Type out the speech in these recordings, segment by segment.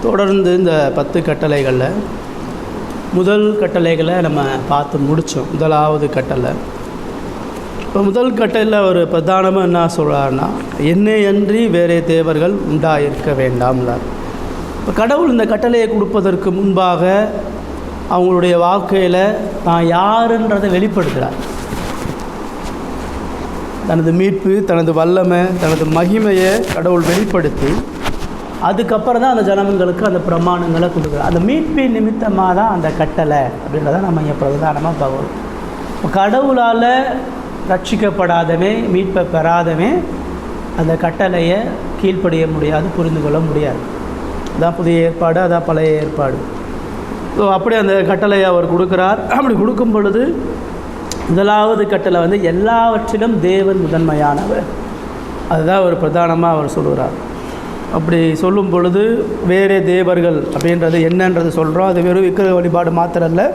தொடர்ந்து இந்த 10 கட்டளைகளில் முதல் கட்டளைகளை நம்ம பார்த்து முடித்தோம். முதலாவது கட்டளை. இப்போ முதல் கட்டளையில் ஒரு பிரதானமாக என்ன சொல்கிறாருன்னா, என்னை அன்றி வேறே தேவர்கள் உண்டாயிருக்க வேண்டாம்னார். இப்போ கடவுள் இந்த கட்டளையை கொடுப்பதற்கு முன்பாக அவங்களுடைய வாழ்க்கையில் தான் யாருன்றதை வெளிப்படுத்துகிறார். தனது மீட்பு, தனது வல்லமை, தனது மகிமையை கடவுள் வெளிப்படுத்தி அதுக்கப்புறம் தான் அந்த ஜனங்களுக்கு அந்த பிரமாணங்களை கொடுக்குறார். அந்த மீட்பின் நிமித்தமாக தான் அந்த கட்டளை அப்படின்றத நம்ம இங்கே பிரதானமாக பார்க்கணும். கடவுளால் ரட்சிக்கப்படாதவன், மீட்பை பெறாதவன் அந்த கட்டளையை கீழ்ப்படிய முடியாது, புரிந்து கொள்ள முடியாது. அதான் புதிய ஏற்பாடு, அதான் பழைய ஏற்பாடு. ஸோ அப்படி அந்த கட்டளையை அவர் கொடுக்குறார். அப்படி கொடுக்கும் பொழுது முதலாவது கட்டளை வந்து எல்லாவற்றிலும் தேவன் முதன்மையானவர். அதுதான் ஒரு பிரதானமாக அவர் சொல்கிறார். அப்படி சொல்லும் பொழுது வேறே தேவர்கள் அப்படின்றது என்னன்றது சொல்கிறோம். அது வெறும் விக்கிரக வழிபாடு மாத்திரம் இல்லை,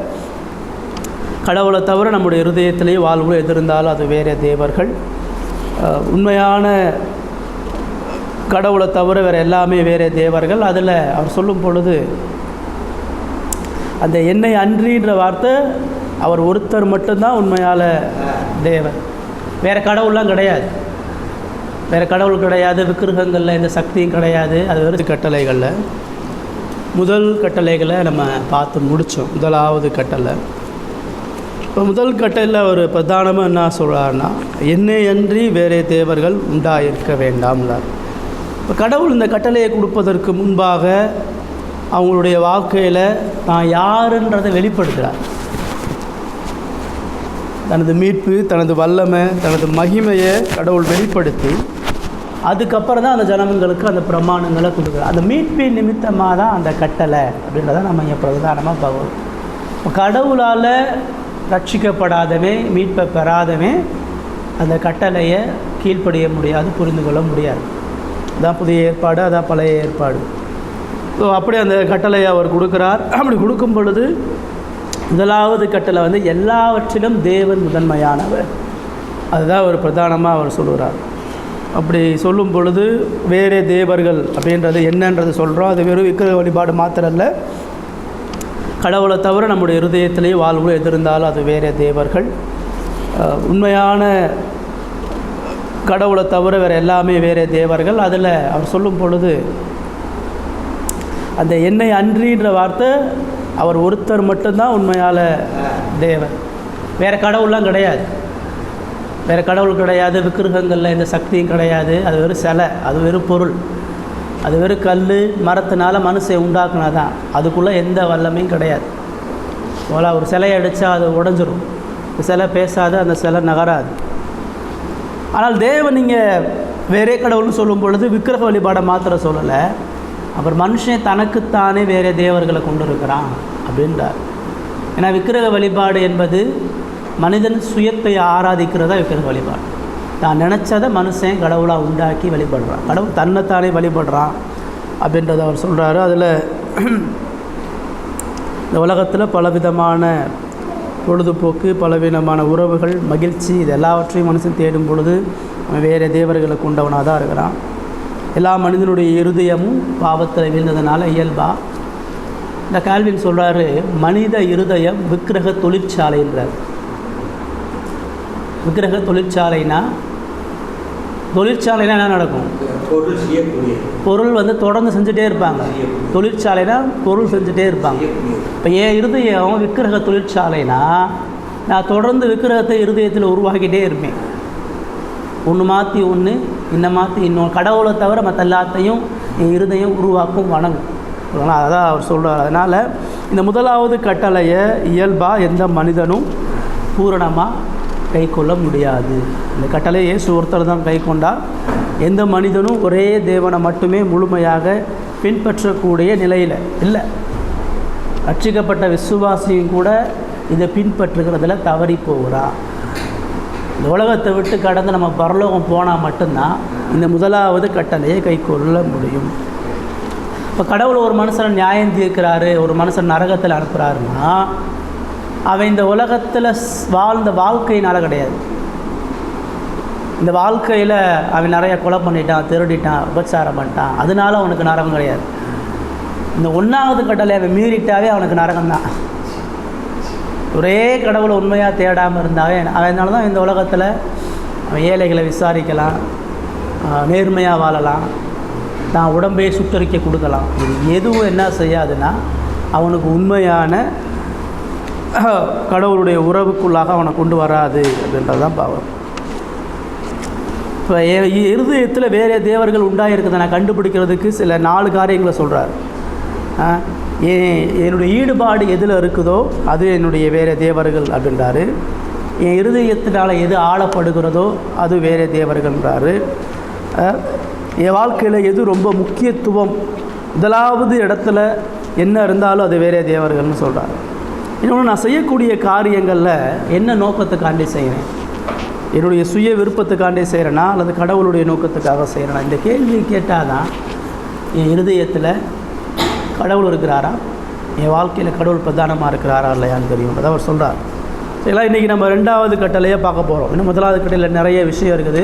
கடவுளை தவிர நம்முடைய இருதயத்திலேயே வாழ்வு எதிர்ந்தாலும் அது வேறே தேவர்கள். உண்மையான கடவுளை தவிர வேறு எல்லாமே வேறே தேவர்கள். அதில் அவர் சொல்லும் பொழுது அந்த என்னை அன்றின்ற வார்த்தை, அவர் ஒருத்தர் மட்டும்தான் உண்மையால தேவன். வேறு கடவுள்லாம் கிடையாது, வேறு கடவுள் கிடையாது, விக்கிரகங்களில் எந்த சக்தியும் கிடையாது. அது வெறும் கட்டளைகளில் முதல் கட்டளைகளை நம்ம பார்த்து முடித்தோம். முதலாவது கட்டளை. இப்போ முதல் கட்டளையில் ஒரு பிரதானமாக என்ன சொல்கிறாருன்னா, என்னை அன்றி வேறே தேவர்கள் உண்டாயிருக்க வேண்டாம்னார். இப்போ கடவுள் இந்த கட்டளையை கொடுப்பதற்கு முன்பாக அவங்களுடைய வாழ்க்கையில் தான் யாருன்றதை வெளிப்படுத்துகிறார். தனது மீட்பு, தனது வல்லமை, தனது மகிமையை கடவுள் வெளிப்படுத்தி அதுக்கப்புறம் தான் அந்த ஜனங்களுக்கு அந்த பிரமாணங்களை கொடுக்குறார். அந்த மீட்பின் நிமித்தமாக தான் அந்த கட்டளை அப்படின்றத நம்ம இங்கே பிரதானமாக பார்க்கணும். கடவுளால் ரட்சிக்கப்படாதவன், மீட்பை பெறாதவன் அந்த கட்டளையை கீழ்ப்படிய முடியாது, புரிந்து கொள்ள முடியாது. அதான் புதிய ஏற்பாடு, அதான் பழைய ஏற்பாடு. ஸோ அப்படி அந்த கட்டளையை அவர் கொடுக்குறார். அப்படி கொடுக்கும் பொழுது முதலாவது கட்டளை வந்து எல்லாவற்றிலும் தேவன் முதன்மையானவர். அதுதான் ஒரு பிரதானமாக அவர் சொல்கிறார். அப்படி சொல்லும் பொழுது வேறே தேவர்கள் அப்படின்றது என்னன்றது சொல்கிறோம். அது வெறும் விக்கிரக வழிபாடு மாத்திரம் இல்லை, கடவுளை தவிர நம்முடைய இருதயத்திலேயே வாழ்வு எதிர்ந்தாலும் அது வேறே தேவர்கள். உண்மையான கடவுளை தவிர வேறு எல்லாமே வேறே தேவர்கள். அதில் அவர் சொல்லும் பொழுது அந்த என்னை அன்றின்ற வார்த்தை, அவர் ஒருத்தர் மட்டும்தான் உண்மையால தேவன். வேறு கடவுள்லாம் கிடையாது, வேறு கடவுள் கிடையாது, விக்கிரகங்களில் எந்த சக்தியும் கிடையாது. அது வெறும் சிலை, அது வெறும் பொருள், அது வெறும் கல் மரத்தினால மனுஷன் உண்டாக்குனா தான். அதுக்குள்ளே எந்த வல்லமையும் கிடையாது. போல ஒரு சிலையை அடித்தா அது உடஞ்சிரும், சிலை பேசாது, அந்த சிலை நகராது. ஆனால் தேவன் நீங்கள் வேறே கடவுள்னு சொல்லும் பொழுது விக்கிரக வழிபாடை மாத்திரம் சொல்லலை, அப்புறம் மனுஷன் தனக்குத்தானே வேறே தேவர்களை கொண்டு இருக்கிறான் அப்படின்றார். ஏன்னா விக்கிரக வழிபாடு என்பது மனிதன் சுயத்தை ஆராதிக்கிறதா விக்கிரக வழிபாடு. தான் நினச்சதை மனுஷன் கடவுளாக உண்டாக்கி வழிபடுறான், கடவுள் தன்னைத்தானே வழிபடுறான் அப்படின்றத அவர் சொல்கிறாரு. அதில் இந்த உலகத்தில் பலவிதமான பொழுதுபோக்கு, பலவிதமான உறவுகள், மகிழ்ச்சி, இது எல்லாவற்றையும் மனுஷன் தேடும் பொழுது அவன் வேறு தேவர்களை கொண்டவனாக தான் இருக்கிறான். எல்லா மனிதனுடைய இருதயமும் பாவத்தில் வீழ்ந்ததுனால இயல்பா இந்த கால்வின் சொல்கிறாரு, மனித இருதயம் விக்கிரக தொழிற்சாலைன்றார். விக்கிரக தொழிற்சாலைனா என்ன நடக்கும்? பொருள் வந்து தொடர்ந்து செஞ்சுட்டே இருப்பாங்க. தொழிற்சாலைனா பொருள் செஞ்சுட்டே இருப்பாங்க. இப்போ என் இருதயம் விக்கிரக தொழிற்சாலைனா நான் தொடர்ந்து விக்கிரகத்தை இருதயத்தில் உருவாக்கிட்டே இருப்பேன். ஒன்று மாற்றி ஒன்று, இன்னும் மாற்றி இன்னொன்று. கடவுளை தவிர மற்ற எல்லாத்தையும் என் இருதயம் உருவாக்கும், வணங்கும். அதான் அவர் சொல்கிறார். அதனால் இந்த முதலாவது கட்டளையை இயல்பாக எந்த மனிதனும் பூரணமாக கை கொள்ள முடியாது. இந்த கட்டளையை இயேசு ஒருத்தர் தான் கை கொண்டார். எந்த மனிதனும் ஒரே தேவனை மட்டுமே முழுமையாக பின்பற்றக்கூடிய நிலையில் இல்லை. ரட்சிக்கப்பட்ட விசுவாசியும் கூட இதை பின்பற்றுகிறதுல தவறி போகிறான். இந்த உலகத்தை விட்டு கடந்து நம்ம பரலோகம் போனால் மட்டும்தான் இந்த முதலாவது கட்டளையை கை கொள்ள முடியும். இப்போ கடவுள் ஒரு மனுஷனை நியாயம் தீர்க்கிறாரு, ஒரு மனுஷன் நரகத்தில் அனுப்புகிறாருன்னா அவன் இந்த உலகத்தில் வாழ்ந்த வாழ்க்கையினால் கிடையாது. இந்த வாழ்க்கையில் அவன் நிறைய கொலை பண்ணிட்டான், திருடிட்டான், உபச்சாரம் பண்ணிட்டான், அதனால அவனுக்கு நரகம் கிடையாது. இந்த 1வது கட்டளை அவன் மீறிட்டாவே அவனுக்கு நரகம்தான். ஒரே கடவுளை உண்மையாக தேடாமல் இருந்தாவே அதனால தான் இந்த உலகத்தில் அவன் ஏழைகளை விசாரிக்கலாம், நேர்மையாக வாழலாம், தான் உடம்பையை சுத்தரிக்க கொடுக்கலாம். இது எதுவும் என்ன செய்யாதுன்னா அவனுக்கு உண்மையான கடவுளுடைய உறவுக்குள்ளாக அவனை கொண்டு வராது அப்படின்றது தான் பாவம். இப்போ இருதயத்தில் வேறு தேவர்கள் உண்டாயிருக்குதை நான் கண்டுபிடிக்கிறதுக்கு சில 4 காரியங்களை சொல்கிறார். என்னுடைய ஈடுபாடு எதில் இருக்குதோ அது என்னுடைய வேறு தேவர்கள் அப்படின்றாரு. என் இருதயத்தினால் எது ஆளப்படுகிறதோ அது வேறு தேவர்கள்ன்றாரு. என் வாழ்க்கையில் எது ரொம்ப முக்கியத்துவம் முதலாவது இடத்துல என்ன இருந்தாலும் அது வேறு தேவர்கள்னு சொல்கிறார். இன்னொன்று, நான் செய்யக்கூடிய காரியங்களில் என்ன நோக்கத்துக்காண்டி செய்கிறேன், என்னுடைய சுய விருப்பத்துக்காண்டி செய்கிறேன்னா அல்லது கடவுளுடைய நோக்கத்துக்காக செய்கிறேன்னா, இந்த கேள்வி கேட்டால் தான் என் இருதயத்தில் கடவுள் இருக்கிறாரா, என் வாழ்க்கையில் கடவுள் பிரதானமாக இருக்கிறாரா இல்லையான்னு தெரியும். அதை அவர் சொல்கிறார். சரிங்களா? இன்றைக்கி நம்ம 2வது கட்டளையே பார்க்க போகிறோம். இன்னும் 1வது கட்டளையில் நிறைய விஷயம் இருக்குது,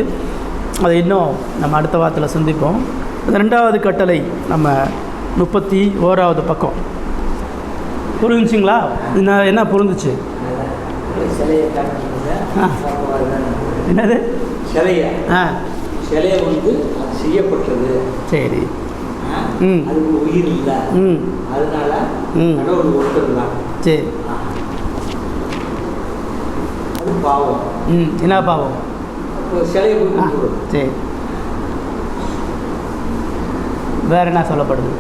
அதை இன்னும் நம்ம அடுத்த வாரத்தில் சிந்திப்போம். இந்த 2வது கட்டளை நம்ம 31வது பக்கம். புரிஞ்சுங்களா? என்ன புரிஞ்சிச்சு? என்னது? சிலையை வந்து செய்யப்பட்டது. சரி. அதுக்கு உயிர் இல்லை, அதனால கடவுள் ஒருத்தர் தான். சரி. அது பாவம். என்ன பாவம்? சிலையை சரி. வேற என்ன சொல்லப்படுது?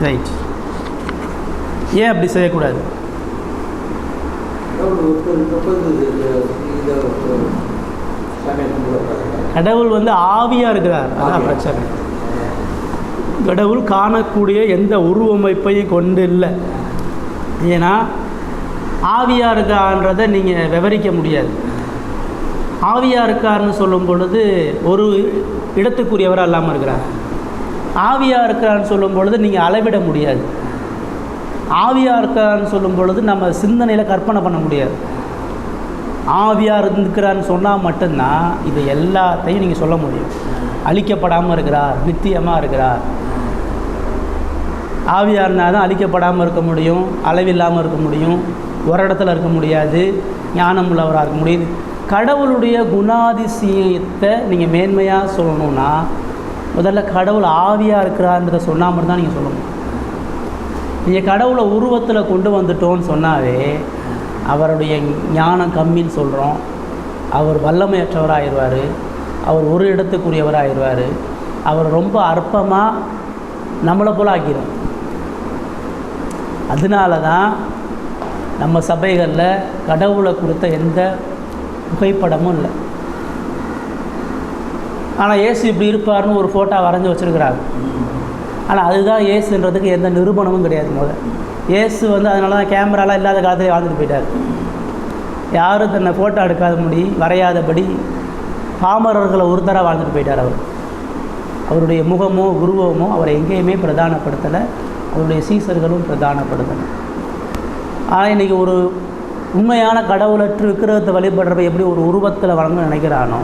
ரைட். ஏன் அப்படி செய்யக்கூடாது? கடவுள் வந்து ஆவியாக இருக்கிறார், அதான் பிரச்சனை. கடவுள் காணக்கூடிய எந்த உருவமைப்பையும் கொண்டு இல்லை. ஏன்னா ஆவியாக இருக்கான்றதை நீங்கள் விவரிக்க முடியாது. ஆவியாக இருக்காருன்னு சொல்லும் பொழுது ஒரு இடத்துக்குரியவராக இல்லாமல் இருக்கிறார். ஆவியாக இருக்கிறான்னு சொல்லும் பொழுது நீங்கள் அளவிட முடியாது. ஆவியாக இருக்கான்னு சொல்லும் பொழுது நம்ம சிந்தனையில் கற்பனை பண்ண முடியாது. ஆவியாக இருக்கிறான்னு சொன்னால் மட்டும்தான் இது எல்லாத்தையும் நீங்கள் சொல்ல முடியும். அழிக்கப்படாமல் இருக்கிறார், நித்தியமாக இருக்கிறார். ஆவியாக இருந்தால் தான் அழிக்கப்படாமல் இருக்க முடியும், அளவில்லாமல் இருக்க முடியும், ஒரு இடத்துல இருக்க முடியாது, ஞானம் உள்ளவராக இருக்க முடியுது. கடவுளுடைய குணாதிசயத்தை நீங்கள் மேன்மையாக சொல்லணுன்னா முதல்ல கடவுள் ஆவியாக இருக்கிறான்றதை சொன்னால் மட்டும்தான் நீங்கள் சொல்லணும். நீங்கள் கடவுளை உருவத்தில் கொண்டு வந்துட்டோன்னு சொன்னாவே அவருடைய ஞானம் கம்மின்னு சொல்கிறோம், அவர் வல்லமையற்றவராகிடுவார், அவர் ஒரு இடத்துக்குரியவராகிடுவார், அவர் ரொம்ப அற்பமாக நம்மளை போல் ஆக்கிடும். அதனால தான் நம்ம சபைகளில் கடவுளை குறித்த எந்த புகைப்படமும் இல்லை. ஆனால் இயேசு இப்படி இருப்பார்னு ஒரு ஃபோட்டோ வரைஞ்சி வச்சுருக்கிறாங்க. ஆனால் அதுதான் இயேசுன்றதுக்கு எந்த நிரூபணமும் கிடையாது. இயேசு வந்து அதனால தான் கேமராலாம் இல்லாத காலத்திலே வாழ்ந்துட்டு போயிட்டார். யாரும் தன்னை ஃபோட்டோ எடுக்காதபடி வரையாதபடி பாமரர்களை ஒருத்தராக வாழ்ந்துட்டு போயிட்டார். அவருடைய முகமோ உருவமோ அவரை எங்கேயுமே பிரதானப்படுத்தலை, அவருடைய சீசர்களும் பிரதானப்படுத்தலை. ஆனால் இன்றைக்கி ஒரு உண்மையான கடவுளற்று விக்கிரகத்தை வழிபடுறப்ப எப்படி ஒரு உருவத்தில் வழங்க நினைக்கிறானோ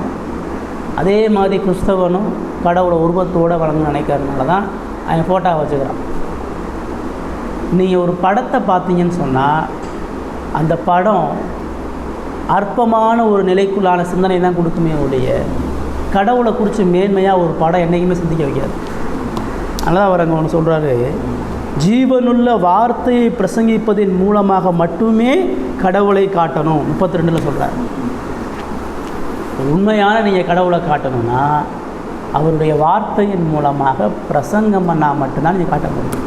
அதே மாதிரி கிறிஸ்தவனும் கடவுளை உருவத்தோடு வழங்க நினைக்கிறதுனால தான் அவன் ஃபோட்டோ வச்சுக்கிறான். நீங்கள் ஒரு படத்தை பார்த்தீங்கன்னு சொன்னால் அந்த படம் அற்பமான ஒரு நிலைக்குள்ளான சிந்தனை தான் கொடுக்குமே உடைய கடவுளை குறித்து மேன்மையாக ஒரு படம் என்றைக்குமே சிந்திக்க வைக்காது. அதனால் அவர் அங்கே ஒன்று சொல்கிறாரு, ஜீவனுள்ள வார்த்தையை பிரசங்கிப்பதின் மூலமாக மட்டுமே கடவுளை காட்டணும். 32 சொல்கிறார். உண்மையான நீங்கள் கடவுளை காட்டணும்னா அவருடைய வார்த்தையின் மூலமாக பிரசங்கம் பண்ணால் மட்டும்தான் நீங்கள் காட்ட முடியும்.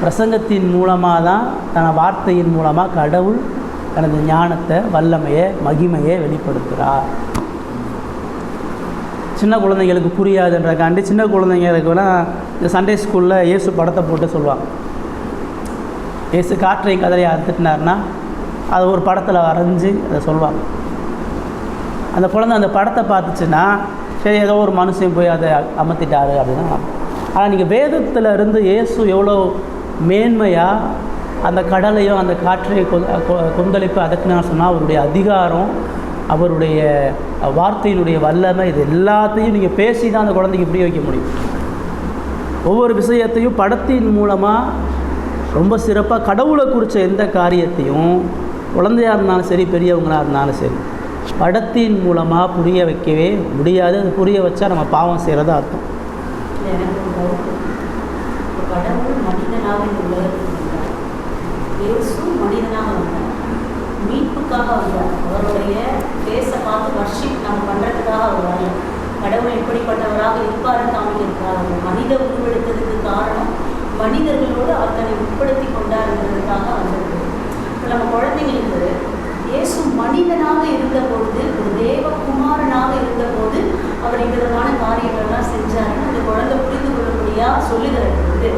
பிரசங்கத்தின் மூலமாக தான் தன வார்த்தையின் மூலமாக கடவுள் தனது ஞானத்தை, வல்லமையை, மகிமையை வெளிப்படுத்துகிறார். சின்ன குழந்தைங்களுக்கு புரியாதுன்றக்காண்டி சின்ன குழந்தைங்களுக்குலாம் இந்த சண்டே ஸ்கூலில் இயேசு படத்தை போட்டு சொல்லுவாங்க. இயேசு காற்றையும் கதறையை அறுத்துட்டினார்னா அது ஒரு படத்தில் வரைஞ்சி அதை சொல்லுவாங்க. அந்த குழந்தை அந்த படத்தை பார்த்துச்சுன்னா சரி ஏதோ ஒரு மனுஷன் போய் அதை அமர்த்திட்டாரு அப்படின்னா. ஆனால் நீங்கள் வேதத்தில் இருந்து இயேசு எவ்வளோ மேன்மையாக அந்த கடலையும் அந்த காற்றை கொந்தளிப்பு அதக்குன்னு சொன்னால் அவருடைய அதிகாரம், அவருடைய வார்த்தையினுடைய வல்லமை, இது எல்லாத்தையும் நீங்கள் பேசி தான் அந்த குழந்தைக்கு புரிய வைக்க முடியும். ஒவ்வொரு விஷயத்தையும் படத்தின் மூலமாக ரொம்ப சிறப்பாக கடவுளை குறித்த எந்த காரியத்தையும் குழந்தையாக இருந்தாலும் சரி பெரியவங்களாக இருந்தாலும் சரி படத்தின் மூலமாக புரிய வைக்கவே முடியாது. அது புரிய வச்சா நம்ம பாவம் செய்கிறதா அர்த்தம். கடவுள் மனிதனாக இந்த உலகத்தில் வந்தார். இயேசு மனிதனாக வந்தார், மீட்புக்காக வந்தார். அவருடைய பேச பார்த்து வர்ஷிப் நம்ம பண்ணுறதுக்காக அவர் வரல. கடவுள் எப்படிப்பட்டவராக இருப்பாருன்னு காமிக்கிறதுக்காக மனித உருவெடுத்ததுக்கு காரணம் மனிதர்களோடு அவர் தன்னை உட்படுத்தி கொண்டாருங்கிறதுக்காக வந்திருக்கு. இப்போ நம்ம குழந்தைங்களுக்கு இயேசு மனிதனாக இருந்த பொழுது, ஒரு தேவகுமாரனாக இருந்தபோது அவர் இந்த விதமான காரியங்கள்லாம் செஞ்சாருன்னு அந்த குழந்தை புரிந்து கொள்ளும்படியாக சொல்லித்தரது.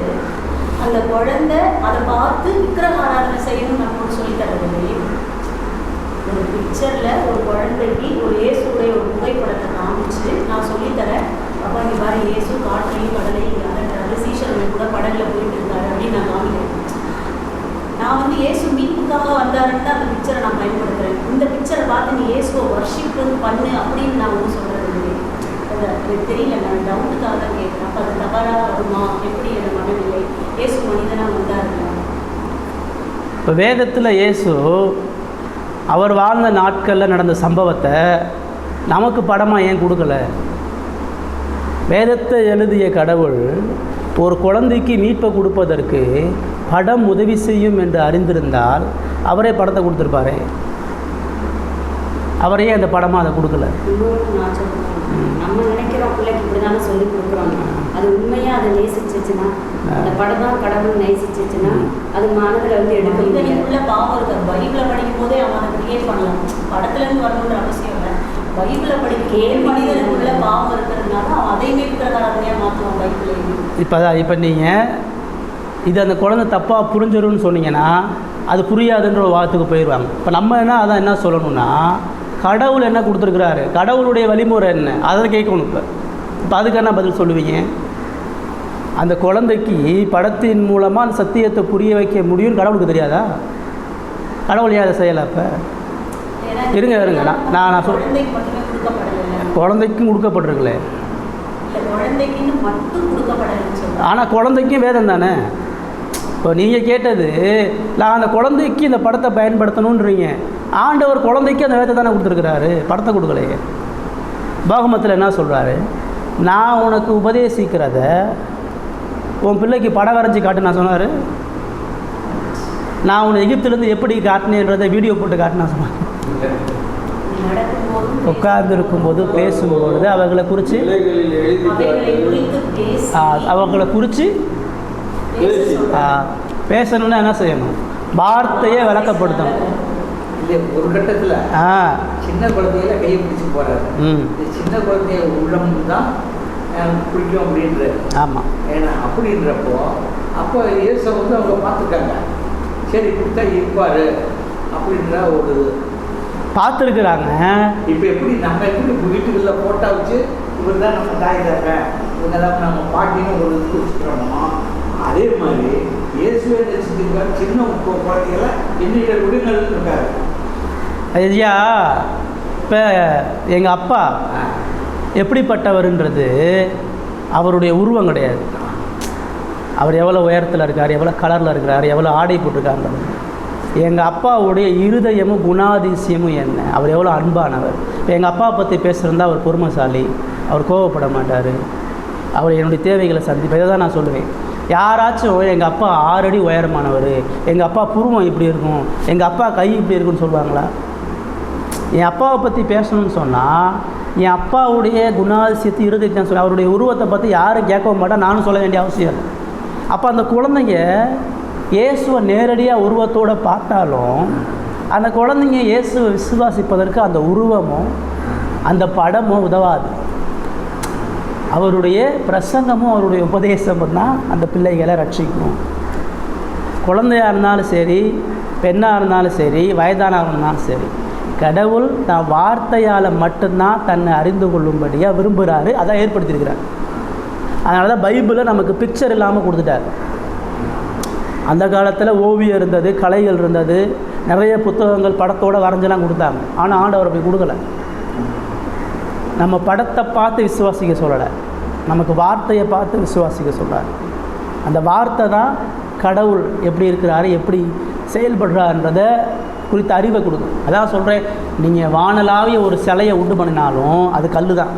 அந்த குழந்தை அதை பார்த்து விக்கிரக ஆராதனை செய்யணும்னு நம்ம சொல்லித்தரது. ஒரு பிக்சரில் ஒரு குழந்தைக்கு ஒரு இயேசுடைய ஒரு புகைப்படத்தை காமிச்சு நான் சொல்லித்தரேன், அப்போ இங்கே பாரு இயேசு காற்றையும் கடலையும் அகன்றாரு, சீஷர்கள் கூட படகுல போயிட்டு இருக்காரு அப்படின்னு நான் காமிக்கிறேன். நான் வந்து இயேசு மீட்புக்காக வந்தாருன்னு தான் அந்த பிக்சரை நான் பயன்படுத்துகிறேன். இந்த பிக்சரை பார்த்து நீ இயேசுவை வர்ஷிப் பண்ணு அப்படின்னு நான் ஒன்றும் சொல்கிறது இல்லையே. எனக்கு தெரியல, நான் டவுட்டுக்காக தான் கேட்குறேன். அப்போ அது தவறாக வருமா, எப்படி என் மனநிலை? இயேசு மனிதனாக வந்தாருங்களா? இப்போ வேதத்தில் இயேசு அவர் வாழ்ந்த நாட்களில் நடந்த சம்பவத்தை நமக்கு படமாக ஏன் கொடுக்கல? வேதத்தை எழுதிய கடவுள் ஒரு குழந்தைக்கு மீட்பை கொடுப்பதற்கு படம் உதவி செய்யும் என்று அறிந்திருந்தால் அவரே படத்தை கொடுத்துருப்பாரே. அவரையே அந்த படமாக அதை கொடுக்கல. நம்ம நினைக்கிறோம் பிள்ளைக்கு இப்படிதானே சொல்லி கொடுக்குறோம். அது உண்மையாக அதை நேசிச்சிச்சுன்னா, அந்த படம் தான் கடவுள் நேசிச்சிச்சுன்னா அது மனதில் வந்து எடுக்க இதற்குள்ள பாவம் இருக்காது. பைபிளை படிக்கும் போதே அவன் அதை கிரியேட் பண்ணலாம். படத்துலேருந்து வரணுன்ற அவசியம் இல்லை. பைபிளை படிக்க மனிதனுக்குள்ள பாவம் இருக்கிறதுனால அவன் அதையுமே விக்கிரகாரத்தையாக மாற்றுவான் பைபிளையும். இப்போ நீங்கள் இது அந்த குழந்தை தப்பாக புரிஞ்சிடும்னு சொன்னீங்கன்னா அது புரியாதுன்ற ஒரு வார்த்தைக்கு போயிடுவாங்க. இப்போ நம்ம என்ன சொல்லணும்னா கடவுள் என்ன கொடுத்துருக்குறாரு, கடவுளுடைய வழிமுறை என்ன, அதை கேட்கணும். இப்போ அதுக்கு என்ன பதில் சொல்லுவீங்க? அந்த குழந்தைக்கு படத்தின் மூலமாக அந்த சத்தியத்தை புரிய வைக்க முடியும்னு கடவுளுக்கு தெரியாதா? கடவுள் ஏன் அதை செய்யலை? அப்போ இருங்க நான் குழந்தைக்கும் கொடுக்கப்பட்டிருக்கல. ஆனால் குழந்தைக்கும் வேதம் தானே. இப்போ நீங்கள் கேட்டது நான் அந்த குழந்தைக்கு இந்த படத்தை பயன்படுத்தணுன்றீங்க. ஆண்டவர் குழந்தைக்கு அந்த வேதத்தை தானே கொடுத்துருக்குறாரு, படத்தை கொடுக்கலையே. பாகமத்தில் என்ன சொல்கிறாரு? நான் உனக்கு உபதேசிக்கிறத உன் பிள்ளைக்கு படம் வரைஞ்சி காட்டு நான் சொன்னார். நான் உன்னை எகிப்திலேருந்து எப்படி காட்டினேன்றதை வீடியோ போட்டு காட்டினா சொன்னேன். உட்கார்ந்துருக்கும்போது பேசும்பொழுது அவர்களை குறித்து பேசணும்னா என்ன செய்யணும்? வார்த்தையை விளக்கப்படுத்தணும். ஒரு கட்டத்தில் சின்ன குழந்தையில கையை பிடிச்சி போறாரு. சின்ன குழந்தைய உள்ளம் தான் பிடிக்கும் அப்படின்ற. ஆமாம், ஏன்னா அப்படின்றப்போ அப்போ இயேசு வந்து அவங்க பார்த்துருக்காங்க. சரி கொடுத்தா இருப்பார் அப்படின்ற ஒரு பார்த்துருக்குறாங்க. இப்போ எப்படி நம்ம எப்படி வீட்டுகளில் போட்டா வச்சு இவர் தான் நம்ம தாய் தாங்க, இவங்கெல்லாம் நம்ம பாட்டின்னு ஒரு இது வச்சுக்கிறோமோ, அதே மாதிரி இயேசுவே நினைச்சிருக்காரு. சின்ன குழந்தைகளை எண்ணிக்கை விடுங்கள் இருக்காரு. ஐயா, இப்போ எங்கள் அப்பா எப்படிப்பட்டவருன்றது அவருடைய உருவம் கிடையாது. அவர் எவ்வளோ உயரத்தில் இருக்கார், எவ்வளோ கலரில் இருக்கிறார், எவ்வளோ ஆடை போட்டிருக்காருன்றது. எங்கள் அப்பாவுடைய இருதயமும் குணாதிசயமும் என்ன, அவர் எவ்வளோ அன்பானவர். இப்போ எங்கள் அப்பா பற்றி பேசுகிறதா அவர் பொறுமைசாலி, அவர் கோவப்பட மாட்டார், அவர் என்னுடைய தேவைகளை சந்திப்பார். இதை தான் நான் சொல்லுவேன். யாராச்சும் எங்கள் அப்பா 6 அடி உயரமானவர், எங்கள் அப்பா புருவம் இப்படி இருக்கும், எங்கள் அப்பா கை இப்படி இருக்குன்னு சொல்லுவாங்களா? என் அப்பாவை பற்றி பேசணும்னு சொன்னால் என் அப்பாவுடைய குணாதிசயத்தை இருதயத்தை தான் சொல்ல. அவருடைய உருவத்தை பற்றி யாரும் கேட்கவும் மாட்டா, நானும் சொல்ல வேண்டிய அவசியம் இல்லை. அப்போ அந்த குழந்தைங்க இயேசுவை நேரடியாக உருவத்தோடு பார்த்தாலும் அந்த குழந்தைங்க இயேசுவை விசுவாசிப்பதற்கு அந்த உருவமும் அந்த படமும் உதவாது. அவருடைய பிரசங்கமும் அவருடைய உபதேசமும் தான் அந்த பிள்ளைகளை ரட்சிக்கும். குழந்தையாக இருந்தாலும் சரி, பெண்ணாக இருந்தாலும் சரி, வயதானவங்க இருந்தாலும் சரி, கடவுள் தான் வார்த்தையால் மட்டும்தான் தன்னை அறிந்து கொள்ளும்படியாக விரும்புகிறாரு. அதான் ஏற்படுத்தியிருக்கிறார். அதனால தான் பைபிளை நமக்கு பிக்சர் இல்லாமல் கொடுத்துட்டார். அந்த காலத்தில் ஓவியம் இருந்தது, கலைகள் இருந்தது, நிறைய புத்தகங்கள் படத்தோடு வரைஞ்செல்லாம் கொடுத்தாங்க. ஆனால் ஆண்டவர் அப்படி கொடுக்கலை. நம்ம படத்தை பார்த்து விசுவாசிக்க சொல்லலை, நமக்கு வார்த்தையை பார்த்து விசுவாசிக்க சொல்கிறார். அந்த வார்த்தை தான் கடவுள் எப்படி இருக்கிறாரு, எப்படி செயல்படுறான்றதை குறித்த அறிவை கொடுக்கும். அதான் சொல்கிறேன், நீங்கள் வானலாவிய ஒரு சிலையை உண்டு பண்ணினாலும் அது கல் தான்.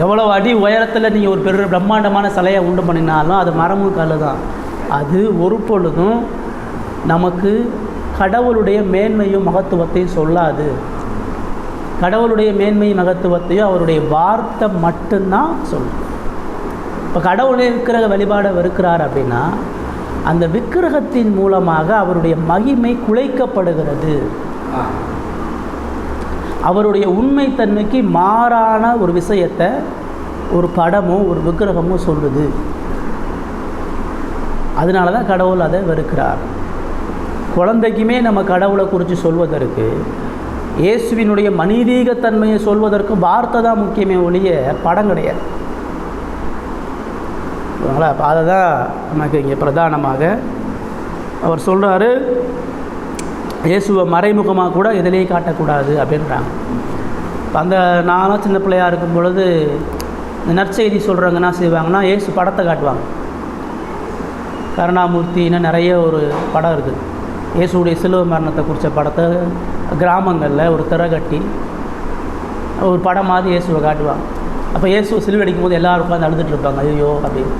எவ்வளோ அடி உயரத்தில் நீங்கள் ஒரு பெரிய பிரம்மாண்டமான சிலையை உண்டு பண்ணினாலும் அது மரமும் கல் தான். அது ஒரு பொழுதும் நமக்கு கடவுளுடைய மேன்மையும் மகத்துவத்தையும் சொல்லாது. கடவுளுடைய மேன்மையும் மகத்துவத்தையும் அவருடைய வார்த்தை மட்டும்தான் சொல்லும். இப்போ கடவுளே விக்கிரக வழிபாடை வெறுக்கிறார் அப்படின்னா அந்த விக்கிரகத்தின் மூலமாக அவருடைய மகிமை குலைக்கப்படுகிறது. அவருடைய உண்மைத்தன்மைக்கு மாறான ஒரு விஷயத்தை ஒரு படமோ ஒரு விக்கிரகமோ சொல்லுது. அதனால தான் கடவுள் அதை வெறுக்கிறார். குழந்தைக்குமே நம்ம கடவுளை குறித்து சொல்வதற்கு, இயேசுவினுடைய மனிதீகத்தன்மையை சொல்வதற்கு வார்த்தை தான் முக்கியமே ஒழிய படம் கிடையாது. அப்போ அதை தான் நமக்கு இங்கே பிரதானமாக அவர் சொல்கிறாரு. இயேசுவை மறைமுகமாக கூட எதிலேயே காட்டக்கூடாது அப்படின்றாங்க. அந்த நானும் சின்ன பிள்ளையாக இருக்கும் பொழுது இந்த நற்செய்தி சொல்கிறவங்க என்ன செய்வாங்கன்னா, இயேசு படத்தை காட்டுவாங்க. கருணாமூர்த்தின்னு நிறைய ஒரு படம் இருக்குது. இயேசுடைய சிலுவை மரணத்தை குறித்த படத்தை கிராமங்களில் ஒரு திரை கட்டி ஒரு படம் மாதிரி இயேசுவை காட்டுவாங்க. அப்போ இயேசு சிலுவை அடிக்கும் போது எல்லோரும் உட்காந்து அழுதுட்டுருப்பாங்க, ஐயோ அப்படின்னு.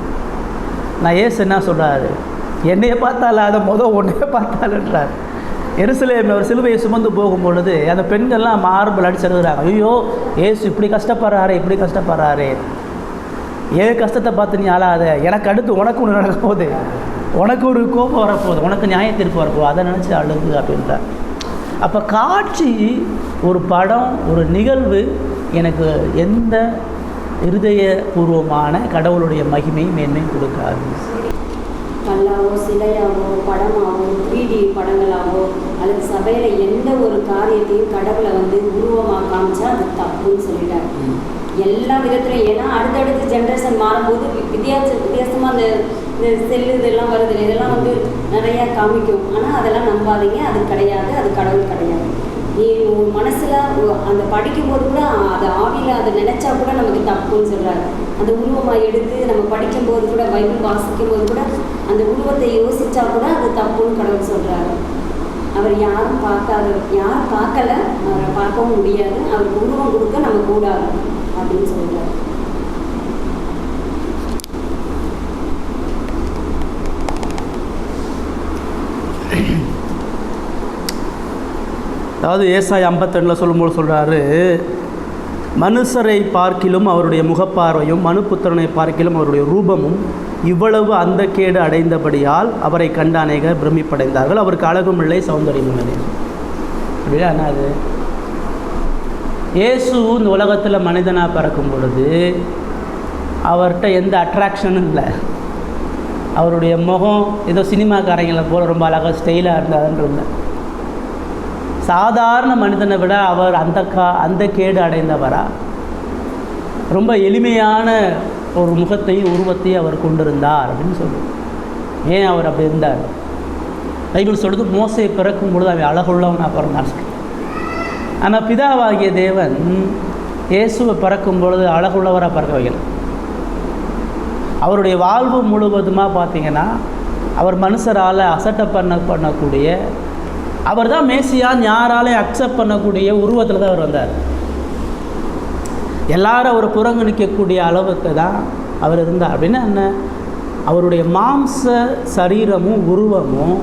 நான் இயேசு என்ன சொல்கிறாரு, என்னையே பார்த்தால அதை ஒன்றையே பார்த்தாலுன்றார். எருசலேமில் ஒரு சிலுவையை சுமந்து போகும்பொழுது அந்த பெண்கள்லாம் மார்பிள் அடிச்சு எழுதுறாங்க, ஐயோ இயேசு இப்படி கஷ்டப்படுறாரு, ஏன் கஷ்டத்தை பார்த்து நீ ஆளாத, எனக்கு அடுத்து உனக்கு ஒன்று நடக்க போகுது, உனக்கு ஒரு கோபம் வரப்போகுது, உனக்கு நியாயத்திற்கு வரப்போகுது, அதை நினச்சி அழுது அப்படின்றார். அப்போ காட்சி, ஒரு படம், ஒரு நிகழ்வு எனக்கு எந்த இருதயபூர்வமான கடவுளுடைய மகிமை மேன்மையும் கொடுக்காது. கல்லாவோ சிலையாவோ படமாவோ 3D படங்களாவோ அல்லது சபையில் எந்த ஒரு காரியத்தையும் கடவுளை உருவமாக காமிச்சா அது தப்புன்னு சொல்லிட்டாரு எல்லா விதத்துலையும். ஏன்னா அடுத்தடுத்து ஜென்ரேஷன் மாறும்போது வித்தியாசமாக இந்த செல்லு இதெல்லாம் வருது, இதெல்லாம் நிறையா காமிக்கும். ஆனால் அதெல்லாம் நம்பாதீங்க, அது கிடையாது, அது கடவுள் கிடையாது. நீ மனசில் அந்த படிக்கும்போது கூட அது ஆவியில் அதை நினச்சா கூட நமக்கு தப்புன்னு சொல்கிறாரு. அந்த உருவமாக எடுத்து நம்ம படிக்கும்போது கூட, பைபிள் வாசிக்கும் போது கூட அந்த உருவத்தை யோசித்தா கூட அது தப்புன்னு கடவுள் சொல்கிறாரு. அவர் யாரும் பார்க்கல, அவரை பார்க்கவும் முடியாது, அவருக்கு உருவம் கொடுக்க நம்ம கூடாது அப்படின்னு சொல்கிறார். அதாவது ஏசாயா 52 சொல்லும்போது சொல்கிறாரு, மனுஷரை பார்க்கிலும் அவருடைய முகப்பார்வையும் மனுப்புத்திரனை பார்க்கிலும் அவருடைய ரூபமும் இவ்வளவு அந்த கேடு அடைந்தபடியால் அவரை கண்ட அநேகர் பிரமிப்படைந்தார்கள், அவருக்கு அழகும் இல்லை சௌந்தரியமும் இல்லை. அப்படியா என்ன அது? இயேசு இந்த உலகத்தில் மனிதனாக பிறக்கும் பொழுது அவர்கிட்ட எந்த அட்ராக்ஷனும் இல்லை. அவருடைய முகம் ஏதோ சினிமாக்காரங்களை போல் ரொம்ப அழகாக ஸ்டைலாக இருந்தாருன்னு. சாதாரண மனிதனை விட அவர் அந்த கேடு அடைந்தவரா? ரொம்ப எளிமையான ஒரு முகத்தையும் உருவத்தையும் அவர் கொண்டிருந்தார் அப்படின்னு சொல்லுவோம். ஏன் அவர் அப்படி இருந்தார்? பைபிள் சொல்லுது, மோசே பிறக்கும் பொழுது அவன் அழகுள்ளவனாக பிறந்தான். ஆனால் பிதாவாகிய தேவன் இயேசுவை பிறக்கும் பொழுது அழகுள்ளவராக பிறக்க வைக்கல. அவருடைய வாழ்வு முழுவதுமாக பார்த்திங்கன்னா அவர் மனுஷரால் அசட்டை பண்ணக்கூடிய, அவர் தான் மேசியான்னு யாராலையும் அக்செப்ட் பண்ணக்கூடிய உருவத்தில் தான் அவர் வந்தார். எல்லாரும் அவரை புறங்கணிக்கக்கூடிய அளவுக்கு தான் அவர் இருந்தார். அப்படின்னா என்ன? அவருடைய மாம்ச சரீரமும் உருவமும்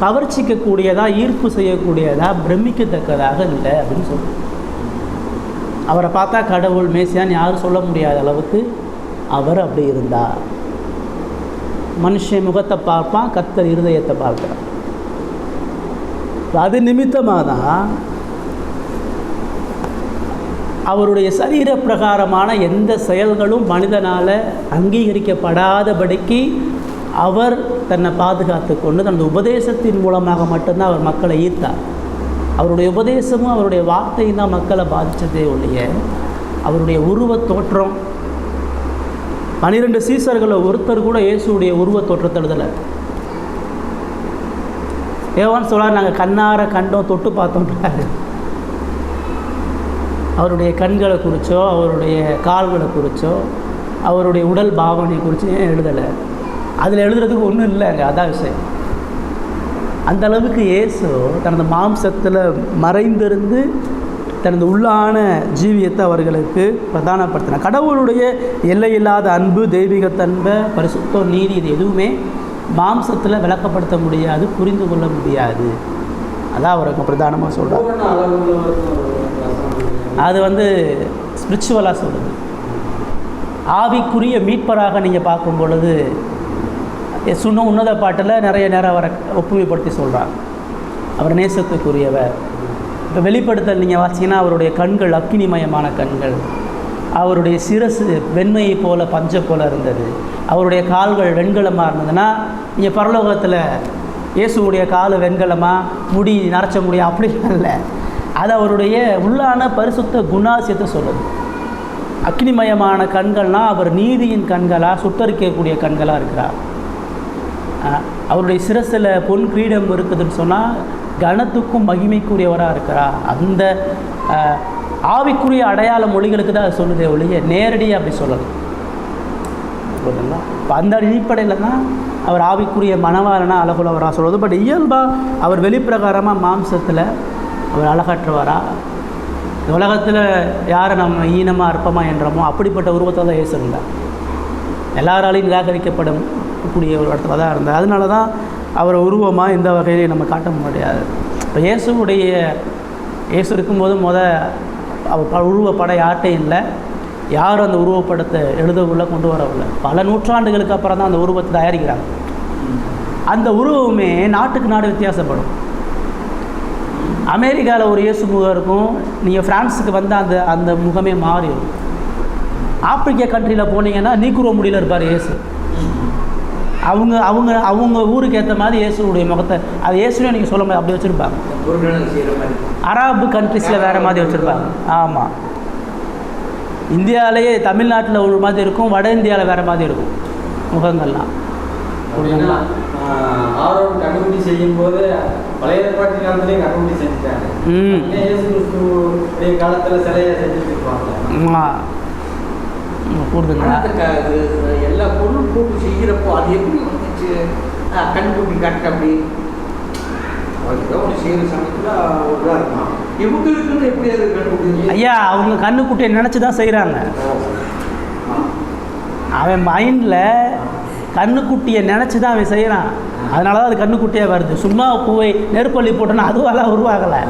கவர்ச்சிக்கக்கூடியதாக, ஈர்ப்பு செய்யக்கூடியதாக, பிரமிக்கத்தக்கதாக இல்லை அப்படின்னு சொல்லுவோம். அவரை பார்த்தா கடவுள் மேசியான்னு யாரும் சொல்ல முடியாத அளவுக்கு அவர் அப்படி இருந்தார். மனுஷன் முகத்தை பார்ப்பான், கர்த்தர் இருதயத்தை பார்க்கிறார். அது நிமித்தமாக தான் அவருடைய சரீர பிரகாரமான எந்த செயல்களும் மனிதனால் அங்கீகரிக்கப்படாதபடிக்கு அவர் தன்னை பாதுகாத்து கொண்டு தனது உபதேசத்தின் மூலமாக மட்டும்தான் அவர் மக்களை ஈர்த்தார். அவருடைய உபதேசமும் அவருடைய வார்த்தையும் தான் மக்களை பாதித்ததே ஒழிய அவருடைய உருவத் தோற்றம் 12 சீசர்களில் ஒருத்தர் கூட இயேசுடைய உருவ தோற்றத்தெழுதலை. யோவான் சொல்றார், நாங்கள் கண்ணார கண்டோம், தொட்டு பார்த்தோம்ன்றாரு. அவருடைய கண்களை குறித்தோ அவருடைய கால்களை குறித்தோ அவருடைய உடல் பாவனை குறித்து ஏன் எழுதலை? அதில் எழுதுறதுக்கு ஒன்றும் இல்லைங்க, அதான் விஷயம். அந்த அளவுக்கு இயேசு தனது மாம்சத்தில் மறைந்திருந்து தனது உள்ளான ஜீவியத்தை அவர்களுக்கு பிரதானப்படுத்தினார். கடவுளுடைய எல்லையில்லாத அன்பு, தெய்வீகத்தன்மை, பரிசுத்தம், நீதி, இது எதுவுமே மாம்சத்தில் விளக்கப்படுத்த முடியாது, புரிந்து கொள்ள முடியாது. அதான் அவருக்கு பிரதானமாக சொல்கிறார். அது ஸ்பிரிச்சுவலாக சொல்லுது. ஆவிக்குரிய மீட்பராக நீங்கள் பார்க்கும் பொழுது சொன்ன உன்னத பாட்டில் நிறைய நேரம் அவரை ஒப்புமைப்படுத்தி சொல்கிறார். அவர் நேசத்துக்குரியவர். இப்போ வெளிப்படுத்தல் நீங்கள் வாசிங்கன்னா அவருடைய கண்கள் அக்கினிமயமான கண்கள், அவருடைய சிரசு வெண்மையை போல பஞ்சை போல இருந்தது, அவருடைய கால்கள் வெண்கலமாக இருந்ததுன்னா நீங்கள் பரலோகத்தில் இயேசுடைய கால் வெண்கலமாக, முடி நரைச்ச முடியும் அப்படிலாம் இல்லை. அது அவருடைய உள்ளான பரிசுத்த குணாசியத்தை சொல்லுது. அக்னிமயமான கண்கள்னால் அவர் நீதியின் கண்களாக, சுட்டரிக்கக்கூடிய கண்களாக இருக்கிறார். அவருடைய சிரசில் பொன் கிரீடம் இருக்குதுன்னு சொன்னால் கனத்துக்கும் மகிமைக்குரியவராக இருக்கிறார். அந்த ஆவிக்குரிய அடையாள மொழிகளுக்கு தான் அது சொல்லுதே ஒழிய நேரடியாக அப்படி சொல்லலாம். இப்போ அந்த அடிப்படையில் தான் அவர் ஆவிக்குரிய மனவாளனா அழகுள்ளவராக சொல்வது. பட் இயல்பாக அவர் வெளிப்பிரகாரமாக மாம்சத்தில் அவர் அழகற்றவரா, உலகத்தில் யாரை நம்ம ஈனமாக அற்பமாக என்றமோ அப்படிப்பட்ட உருவத்தை தான் இயேசு இருந்தார். எல்லாராலையும் நிராகரிக்கப்படும் கூடிய ஒரு இடத்துல தான் இருந்தார். அதனால தான் அவரை உருவமாக எந்த வகையிலையும் நம்ம காட்ட முடியாது. இப்போ இயேசு இருக்கும்போது அவர் உருவப்படம் யார்கிட்டையும் இல்லை, யாரும் அந்த உருவப்படத்தை எழுதவுள்ள கொண்டு வரவில்லை. பல நூற்றாண்டுகளுக்கு அப்புறம் தான் அந்த உருவத்தை தயாரிக்கிறாங்க. அந்த உருவமே நாட்டுக்கு நாடு வித்தியாசப்படும். அமெரிக்காவில் ஒரு இயேசு முகம் இருக்கும், நீங்கள் ஃப்ரான்ஸுக்கு வந்து அந்த முகமே மாறிடும். ஆப்பிரிக்கா கண்ட்ரியில் போனீங்கன்னா நீக்குற முடியல இருப்பார் இயேசு. அவங்க அவங்க அவங்க ஊருக்கு ஏற்ற மாதிரி இயேசுடைய முகத்தை, அது இயேசுவே நீங்கள் சொல்ல மாதிரி அப்படி வச்சுருப்பாங்க. அரபு கண்ட்ரிஸில் வேறு மாதிரி வச்சுருப்பாங்க. ஆமாம், இந்தியாவிலேயே தமிழ்நாட்டில் ஒரு மாதிரி இருக்கும், வட இந்தியாவில் வேறு மாதிரி இருக்கும் முகங்கள்லாம். கண்டுபிடி செய்யும் போது பழைய ஏற்பாட்டு காலத்திலே கண்டுபிடி செஞ்சுட்டாங்க. காலத்தில் சிலையை செஞ்சுட்டு இருப்பாங்க. எல்லா பொருளும் போட்டு செய்கிறப்போ அது எப்படி வந்துச்சு கண்டுபிடி காட்ட அப்படி செய்கிற சமயத்தில் ஒரு இதாக இருக்கும். இவங்களுக்குன்னு எப்படி அது கண்டுபிடி? ஐயா, அவங்க கண்ணுக்குட்டியை நினச்சி தான் செய்கிறாங்க. அவன் மைண்டில் கண்ணுக்குட்டியை நினச்சி தான் அவன் செய்கிறான். அதனால தான் அது கண்ணுக்குட்டியாக வருது. சும்மா பூவை நெருப்பள்ளி போட்டோன்னா அதுவெல்லாம் உருவாகலை.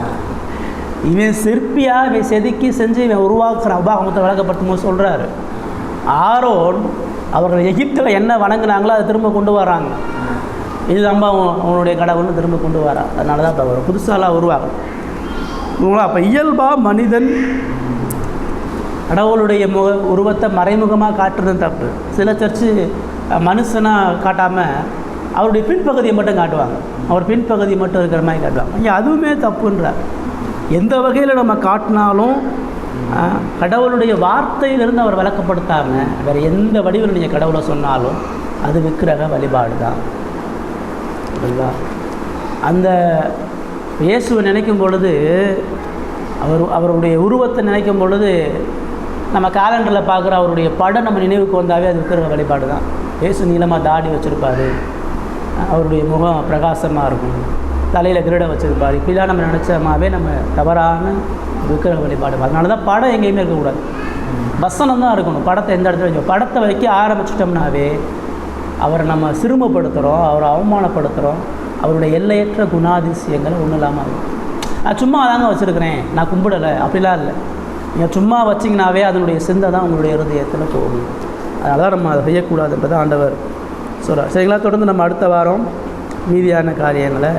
இவன் சிற்பியாக இவன் செதுக்கி செஞ்சு இவன் உருவாக்குற உபாகமத்தை விளக்கப்படுத்தும் போது சொல்கிறாரு, ஆரோன் அவர்கள் எகிப்தில் என்ன வணங்கினாங்களோ அதை திரும்ப கொண்டு வராங்க. இது நம்ம அவனுடைய கடவுள்னு திரும்ப கொண்டு வரான். அதனால தான் இப்போ அவர் புதுசாலாம் உருவாகும். அப்போ இயல்பாக மனிதன் கடவுளுடைய உருவத்தை மறைமுகமாக காட்டுறது தப்பு. சில சர்ச்சு மனுஷனாக காட்டாமல் அவருடைய பின்பகுதியை மட்டும் காட்டுவாங்க, அவர் பின்பகுதி மட்டும் இருக்கிற மாதிரி காட்டுவாங்க. ஐயா, அதுவுமே தப்புன்றார். எந்த வகையில் நம்ம காட்டினாலும் கடவுளுடைய வார்த்தையிலிருந்து அவர் விளக்கப்படுத்தாமல் வேறு எந்த வடிவில் நீங்கள் கடவுளை சொன்னாலும் அது விக்கிரக வழிபாடு தான். சரிங்களா? அந்த இயேசுவை நினைக்கும் பொழுது, அவருடைய உருவத்தை நினைக்கும் பொழுது, நம்ம காலண்டரில் பார்க்குற அவருடைய படம் நம்ம நினைவுக்கு வந்தாவே அது விக்கிரக வழிபாடு தான். இயேசு நீளமாக தாடி வச்சுருப்பார், அவருடைய முகம் பிரகாசமாக இருக்கும், தலையில் கிரீடம் வச்சுருப்பார். இப்படிலாம் நம்ம நினச்சமாவே நம்ம தவறான விக்கிரக வழிபாடு. அதனால தான் படம் எங்கேயுமே இருக்கக்கூடாது, வசனம் தான் இருக்கணும். படத்தை எந்த இடத்துல வைக்கும், படத்தை வைக்க ஆரம்பிச்சிட்டோம்னாவே அவரை நம்ம சிறுமப்படுத்துகிறோம், அவரை அவமானப்படுத்துகிறோம், அவருடைய எல்லையற்ற குணாதிசயங்களை ஒன்றும் இல்லாமல் இருக்கும். நான் சும்மா தாங்க வச்சுருக்கிறேன், நான் கும்பிடலை அப்படிலாம் இல்லை. நீங்கள் சும்மா வச்சிங்கனாவே அதனுடைய சிந்தை தான் உங்களுடைய இருதயத்தில் போகும். அதனால தான் நம்ம அதை செய்யக்கூடாது என்பதை ஆண்டவர் சொல்கிறார். சரிங்களா? தொடர்ந்து நம்ம அடுத்த வாரம் மீதியான காரியங்களை